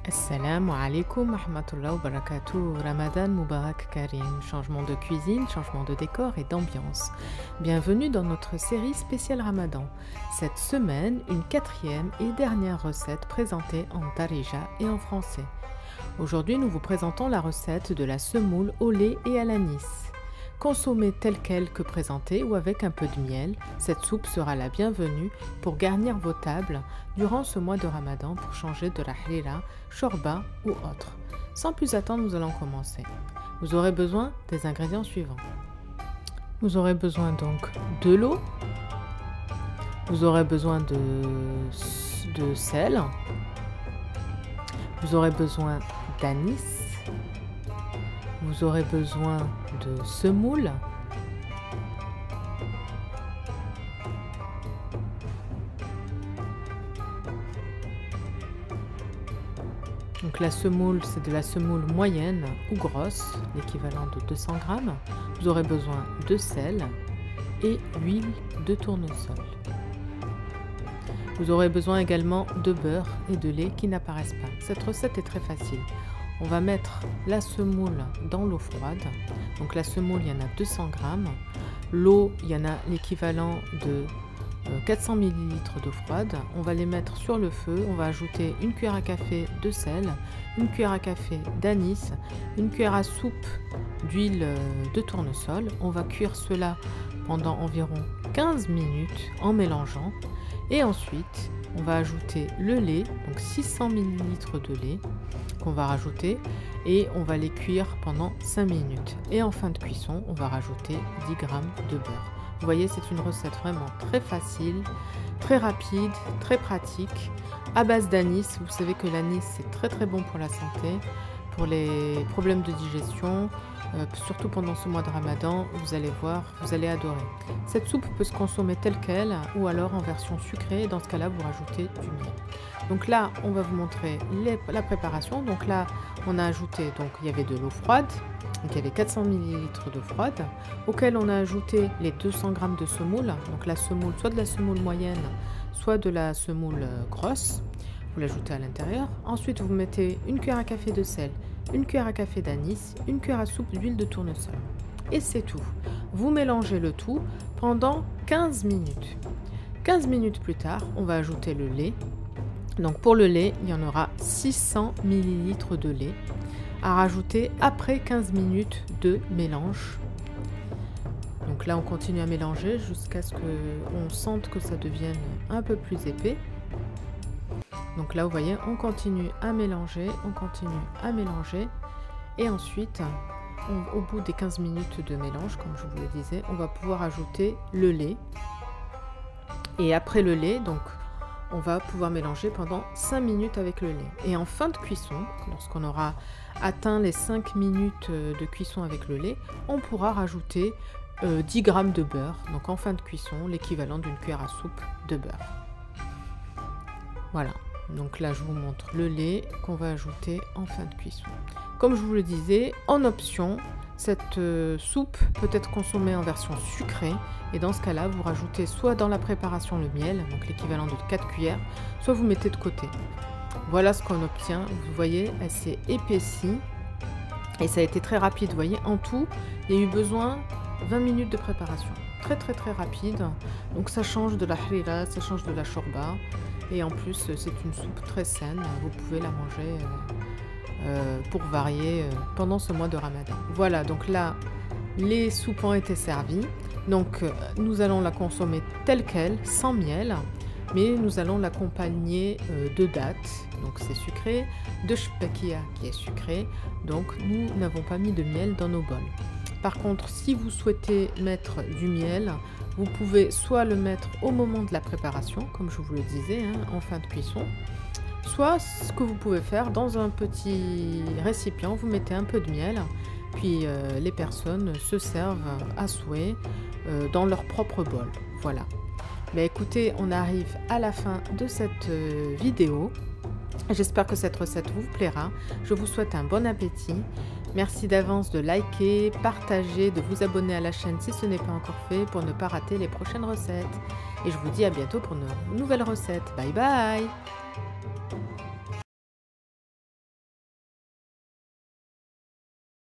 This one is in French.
Assalamu alaikum wa rahmatullahi wa barakatuh. Ramadan Mubarak Karim. Changement de cuisine, changement de décor et d'ambiance. Bienvenue dans notre série spéciale Ramadan. Cette semaine, une quatrième et dernière recette présentée en darija et en français. Aujourd'hui, nous vous présentons la recette de la semoule au lait et à l'anis. Consommée telle qu'elle que présentée ou avec un peu de miel, cette soupe sera la bienvenue pour garnir vos tables durant ce mois de Ramadan pour changer de la harira, shorba ou autre. Sans plus attendre, nous allons commencer. Vous aurez besoin des ingrédients suivants. Vous aurez besoin donc de l'eau, vous aurez besoin de sel, vous aurez besoin d'anis, vous aurez besoin de semoule, donc la semoule, c'est de la semoule moyenne ou grosse, l'équivalent de 200 grammes. Vous aurez besoin de sel et huile de tournesol. Vous aurez besoin également de beurre et de lait qui n'apparaissent pas. Cette recette est très facile. On va mettre la semoule dans l'eau froide. Donc la semoule, il y en a 200 grammes. L'eau, il y en a l'équivalent de 400 ml d'eau froide. On va les mettre sur le feu. On va ajouter une cuillère à café de sel, une cuillère à café d'anis, une cuillère à soupe d'huile de tournesol. On va cuire cela pendant environ 15 minutes en mélangeant. Et ensuite, on va ajouter le lait, donc 600 ml de lait qu'on va rajouter et on va les cuire pendant 5 minutes. Et en fin de cuisson, on va rajouter 10 g de beurre. Vous voyez, c'est une recette vraiment très facile, très rapide, très pratique, à base d'anis. Vous savez que l'anis, c'est très bon pour la santé, pour les problèmes de digestion, surtout pendant ce mois de Ramadan. Vous allez voir, vous allez adorer. Cette soupe peut se consommer telle qu'elle ou alors en version sucrée. Dans ce cas-là, vous rajoutez du miel. Donc là, on va vous montrer la préparation. Donc là, on a ajouté, donc il y avait de l'eau froide, donc il y avait 400 ml d'eau froide, auquel on a ajouté les 200 g de semoule. Donc la semoule, soit de la semoule moyenne, soit de la semoule grosse. Vous l'ajoutez à l'intérieur. Ensuite, vous mettez une cuillère à café de sel, une cuillère à café d'anis, une cuillère à soupe d'huile de tournesol. Et c'est tout. Vous mélangez le tout pendant 15 minutes. 15 minutes plus tard, on va ajouter le lait. Donc pour le lait, il y en aura 600 ml de lait à rajouter après 15 minutes de mélange. Donc là, on continue à mélanger jusqu'à ce qu'on sente que ça devienne un peu plus épais. Donc là, vous voyez, on continue à mélanger, et ensuite, au bout des 15 minutes de mélange, comme je vous le disais, on va pouvoir ajouter le lait. Et après le lait, donc, on va pouvoir mélanger pendant 5 minutes avec le lait. Et en fin de cuisson, lorsqu'on aura atteint les 5 minutes de cuisson avec le lait, on pourra rajouter 10 g de beurre. Donc en fin de cuisson, l'équivalent d'une cuillère à soupe de beurre. Voilà. Donc là, je vous montre le lait qu'on va ajouter en fin de cuisson. Comme je vous le disais, en option, cette soupe peut être consommée en version sucrée. Et dans ce cas-là, vous rajoutez soit dans la préparation le miel, donc l'équivalent de 4 cuillères, soit vous mettez de côté. Voilà ce qu'on obtient. Vous voyez, elle s'est épaissie. Et ça a été très rapide. Vous voyez, en tout, il y a eu besoin de 20 minutes de préparation. Très rapide. Donc ça change de la harira, ça change de la shorba. Et en plus, c'est une soupe très saine. Vous pouvez la manger pour varier pendant ce mois de Ramadan. Voilà, donc là, les soupes ont été servies. Donc, nous allons la consommer telle qu'elle, sans miel. Mais nous allons l'accompagner de dattes, donc c'est sucré, de shpakia qui est sucré. Donc, nous n'avons pas mis de miel dans nos bols. Par contre, si vous souhaitez mettre du miel, vous pouvez soit le mettre au moment de la préparation, comme je vous le disais, en fin de cuisson, soit ce que vous pouvez faire dans un petit récipient, vous mettez un peu de miel, puis les personnes se servent à souhait dans leur propre bol. Voilà. Mais écoutez, on arrive à la fin de cette vidéo. J'espère que cette recette vous plaira. Je vous souhaite un bon appétit. Merci d'avance de liker, partager, de vous abonner à la chaîne si ce n'est pas encore fait pour ne pas rater les prochaines recettes. Et je vous dis à bientôt pour une nouvelle recette. Bye bye!